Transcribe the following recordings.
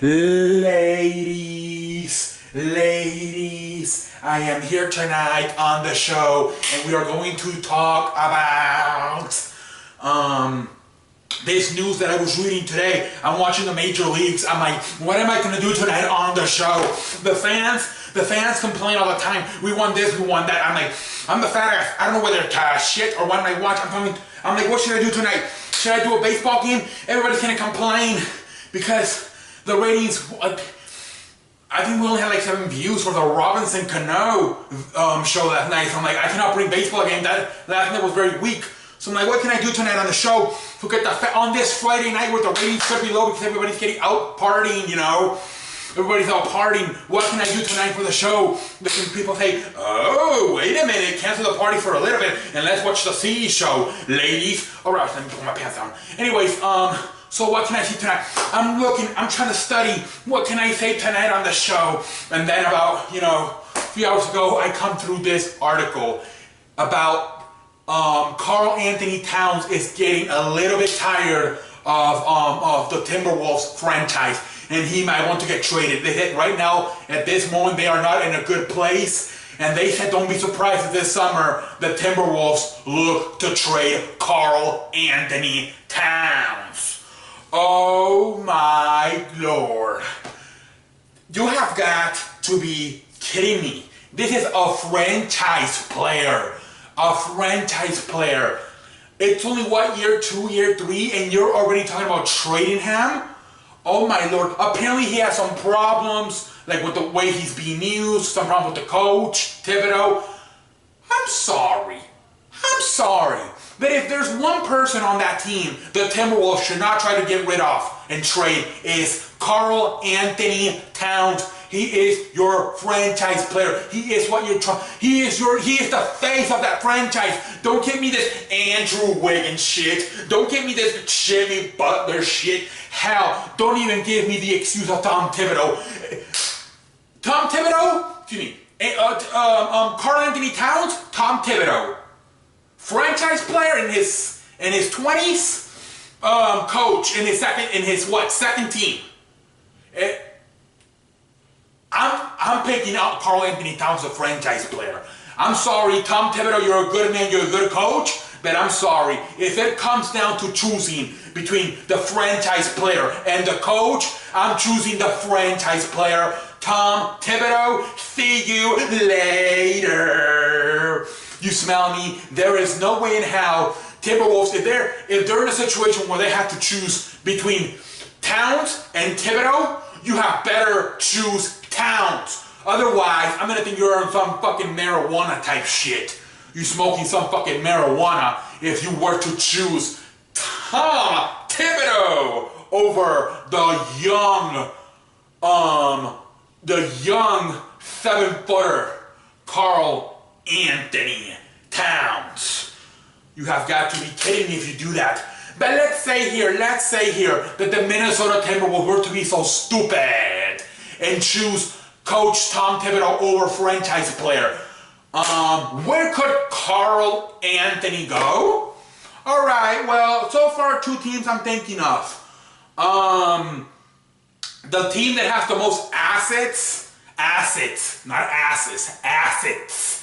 Ladies, I am here tonight on the show, and we are going to talk about this news that I was reading today. I'm watching the major leagues. I'm like, what am I going to do tonight on the show? The fans complain all the time. We want this, we want that. I'm like, I'm the fat ass. I don't know whether to shit or what I watch. I'm like, what should I do tonight? Should I do a baseball game? Everybody's going to complain because the ratings, I think we only had like 7 views for the Robinson Cano show last night. So I'm like, I cannot bring baseball game. That last night was very weak. So I'm like, what can I do tonight on the show to get on this Friday night where the ratings should be low because everybody's getting out partying, you know? Everybody's out partying. What can I do tonight for the show? Because people say, oh, wait a minute, cancel the party for a little bit and let's watch the CE show, ladies. All right, let me pull my pants down. Anyways, so what can I see tonight? I'm trying to study. What can I say tonight on the show? And then about, a few hours ago, I come through this article about Karl Anthony Towns is getting a little bit tired of the Timberwolves franchise, and he might want to get traded. They said right now, at this moment, they are not in a good place, and they said don't be surprised if this summer the Timberwolves look to trade Karl Anthony Towns. Oh my Lord. You have got to be kidding me. This is a franchise player. A franchise player. It's only what, year 2, year 3, and you're already talking about trading him? Oh my Lord. Apparently he has some problems, like with the way he's being used, some problem with the coach, Thibodeau. I'm sorry. But if there's one person on that team the Timberwolves should not try to get rid of and trade is Karl Anthony Towns. He is your franchise player. He is what you're trying. He is the face of that franchise. Don't give me this Andrew Wiggins shit. Don't give me this Jimmy Butler shit. Hell, don't even give me the excuse of Tom Thibodeau. Tom Thibodeau? Excuse me. Karl Anthony Towns? Tom Thibodeau. Franchise player in his 20s. Coach in his second team. I'm picking out Karl Anthony Towns, a franchise player. I'm sorry, Tom Thibodeau, you're a good man, you're a good coach, but I'm sorry. If it comes down to choosing between the franchise player and the coach, I'm choosing the franchise player, Tom Thibodeau. See you later. You smell me? There is no way in hell Timberwolves, if they're in a situation where they have to choose between Towns and Thibodeau, you have better choose Towns. Otherwise, I'm gonna think you're on some fucking marijuana type shit. You smoking some fucking marijuana if you were to choose Tom Thibodeau over the young 7-footer Karl Anthony Towns. You have got to be kidding me if you do that. But let's say here that the Minnesota Timberwolves were to be so stupid and choose Coach Tom Thibodeau over franchise player. Where could Karl Anthony go? Alright, well, so far 2 teams I'm thinking of. The team that has the most assets, not asses, assets,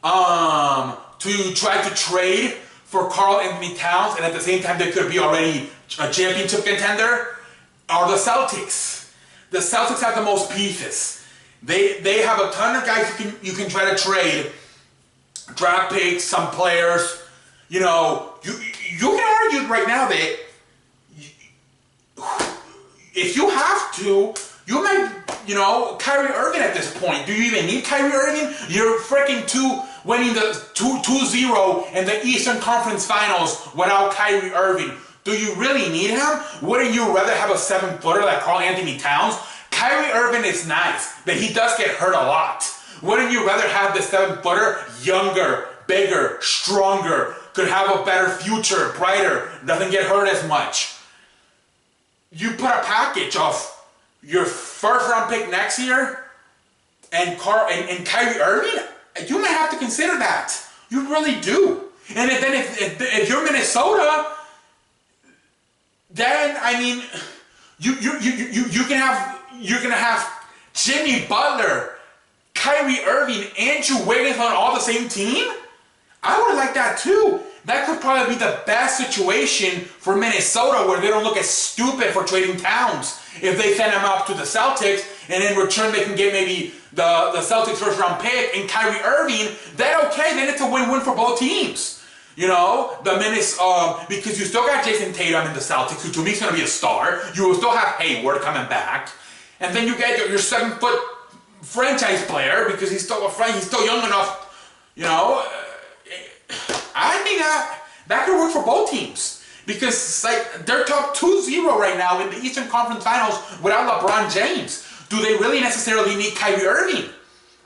to try to trade for Karl Anthony Towns, and at the same time they could be already a championship contender, are the Celtics. The Celtics have the most pieces. They have a ton of guys you can try to trade, draft picks, some players. You can argue right now that if you have to, you might, Kyrie Irving at this point. Do you even need Kyrie Irving? You're freaking winning the 2-0 in the Eastern Conference Finals without Kyrie Irving. Do you really need him? Wouldn't you rather have a 7-footer like Karl Anthony Towns? Kyrie Irving is nice, but he does get hurt a lot. Wouldn't you rather have the 7-footer, younger, bigger, stronger, could have a better future, brighter, doesn't get hurt as much? You put a package of your first-round pick next year and Kyrie Irving, you may have to consider that. You really do. And if you're Minnesota, then, you're gonna have Jimmy Butler, Kyrie Irving, Andrew Wiggins on all the same team? I would like that too. That could probably be the best situation for Minnesota, where they don't look as stupid for trading Towns. If they send him up to the Celtics, and in return they can get maybe the Celtics first round pick and Kyrie Irving, then okay, then it's a win-win for both teams. You know, because you still got Jason Tatum in the Celtics, who to me is going to be a star. You will still have Hayward coming back. And then you get your 7-foot franchise player, because he's still young enough, you know. I think that could work for both teams, because like they're top 2-0 right now in the Eastern Conference Finals without LeBron James. Do they really necessarily need Kyrie Irving?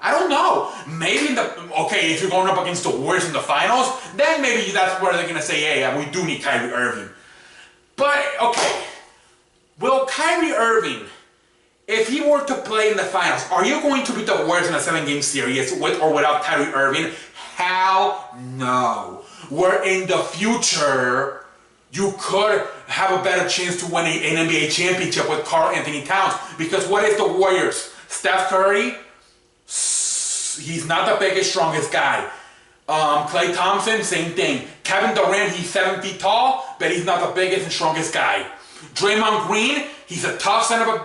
I don't know. Maybe if you're going up against the Warriors in the finals, then maybe that's where they're gonna say, hey, we do need Kyrie Irving. But okay, will Kyrie Irving, if he were to play in the finals, are you going to beat the Warriors in a 7-game series with or without Kyrie Irving? Hell no. Where in the future, you could have a better chance to win an NBA championship with Karl Anthony Towns. Because what is the Warriors? Steph Curry, he's not the biggest, strongest guy. Klay Thompson, same thing. Kevin Durant, he's 7 feet tall, but he's not the biggest and strongest guy. Draymond Green, he's a tough son of a,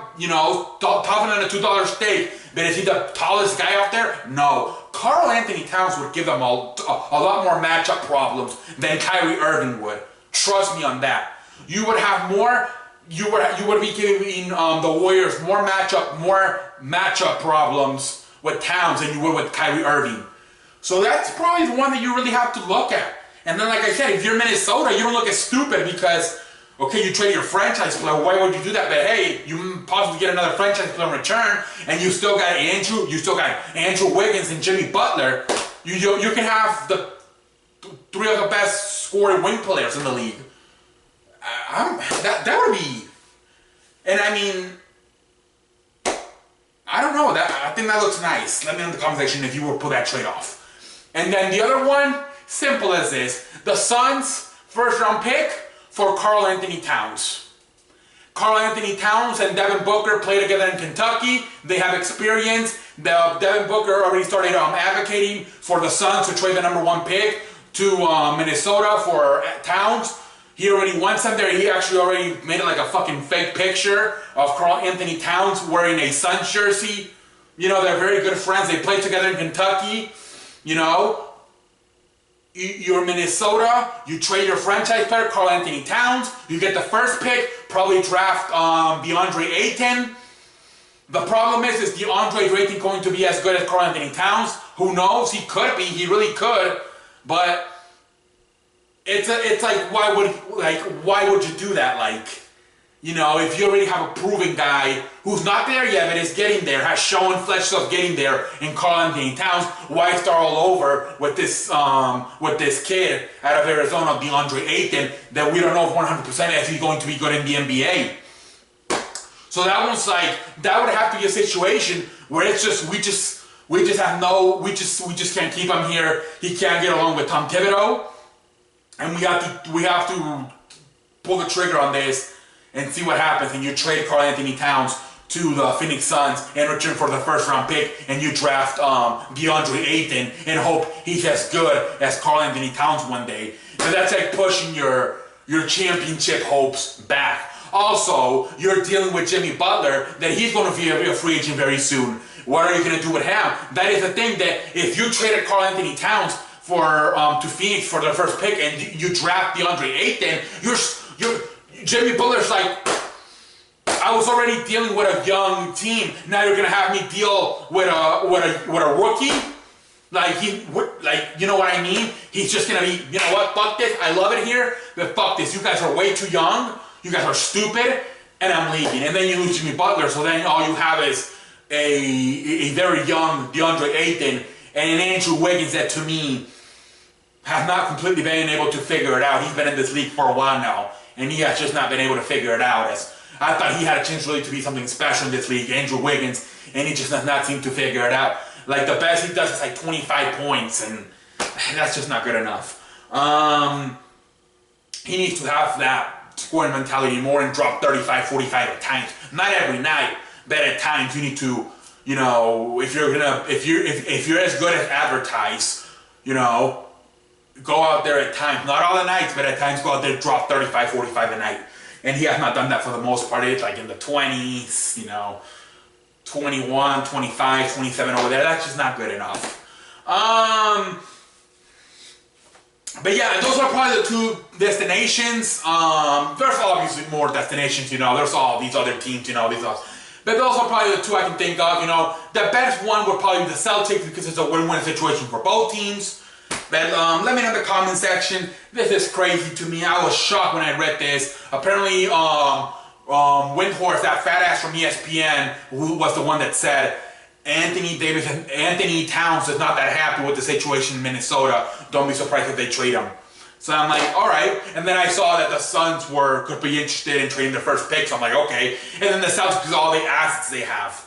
tougher than a $2 steak, but is he the tallest guy out there? No. Karl Anthony Towns would give them a lot more matchup problems than Kyrie Irving would. Trust me on that. You would have more. You would be giving the Warriors more matchup problems with Towns than you would with Kyrie Irving. So that's probably the one that you really have to look at. And then, like I said, if you're Minnesota, you don't look as stupid because, okay, you trade your franchise player. Why would you do that? But hey, you possibly get another franchise player in return, and you still got Andrew Wiggins and Jimmy Butler. You can have the 3 of the best scoring wing players in the league. That would be, and I mean, I don't know. I think that looks nice. Let me know in the comment section if you would pull that trade off. And then the other one, simple as this: the Suns' first-round pick for Karl Anthony Towns. Karl Anthony Towns and Devin Booker play together in Kentucky. They have experience. Devin Booker already started advocating for the Suns to trade the #1 pick to Minnesota for Towns. He already wants them there. He actually already made it like a fucking fake picture of Karl Anthony Towns wearing a Suns jersey. You know, they're very good friends. They play together in Kentucky. You know, you're Minnesota. You trade your franchise player, Karl Anthony Towns. You get the first pick, probably draft DeAndre Ayton. The problem is DeAndre Ayton going to be as good as Karl Anthony Towns? Who knows? He could be. He really could. But it's like why would you do that? Like, you know, if you already have a proven guy who's not there yet but is getting there, has shown flesh of getting there in Karl Anthony Towns, why start all over with this kid out of Arizona, DeAndre Ayton, that we don't know if 100% if he's going to be good in the NBA. So that one's like, that would have to be a situation where it's just we just can't keep him here. He can't get along with Tom Thibodeau, and we have to pull the trigger on this and see what happens. And you trade Karl Anthony Towns to the Phoenix Suns in return for the first-round pick, and you draft DeAndre Ayton and hope he's as good as Karl Anthony Towns one day. So that's like pushing your championship hopes back. Also, you're dealing with Jimmy Butler, that he's going to be a free agent very soon. What are you going to do with him? That is the thing, that if you traded Karl Anthony Towns to Phoenix for the first pick and you draft DeAndre Ayton, Jimmy Butler's like, I was already dealing with a young team. Now you're going to have me deal with a rookie? Like, you know what I mean? He's just going to be, you know what, fuck this, I love it here, but fuck this, you guys are way too young, you guys are stupid, and I'm leaving. And then you lose Jimmy Butler, so then all you have is a very young DeAndre Ayton and an Andrew Wiggins that, to me, has not completely been able to figure it out. He's been in this league for a while now, and he has just not been able to figure it out. I thought he had a chance really to be something special in this league, Andrew Wiggins, and he just does not seem to figure it out. Like, the best he does is like 25 points, and that's just not good enough. He needs to have that scoring mentality anymore and drop 35, 45 at times. Not every night, but at times you need to, you know, if you're as good as advertised, you know, go out there at times, not all the nights, but at times go out there, drop 35, 45 a night. And he has not done that for the most part. It's like in the 20s, you know, 21, 25, 27 over there. That's just not good enough. But yeah, those are probably the two destinations. There's obviously more destinations, you know. There's all these other teams, you know, but those are probably the two I can think of, you know. The best one would probably be the Celtics because it's a win-win situation for both teams. But let me know in the comment section. This is crazy to me. I was shocked when I read this. Apparently, Windhorst, that fat ass from ESPN, who was the one that said Anthony Towns is not that happy with the situation in Minnesota. Don't be surprised if they trade him. So I'm like, all right. And then I saw that the Suns could be interested in trading their first pick. So I'm like, okay. And then the Celtics because all the assets they have.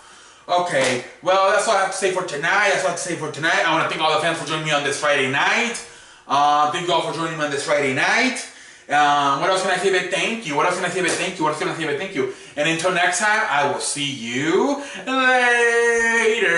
Okay, well, that's all I have to say for tonight. I want to thank all the fans for joining me on this Friday night. Thank you all for joining me on this Friday night. What else can I say but thank you? And until next time, I will see you later.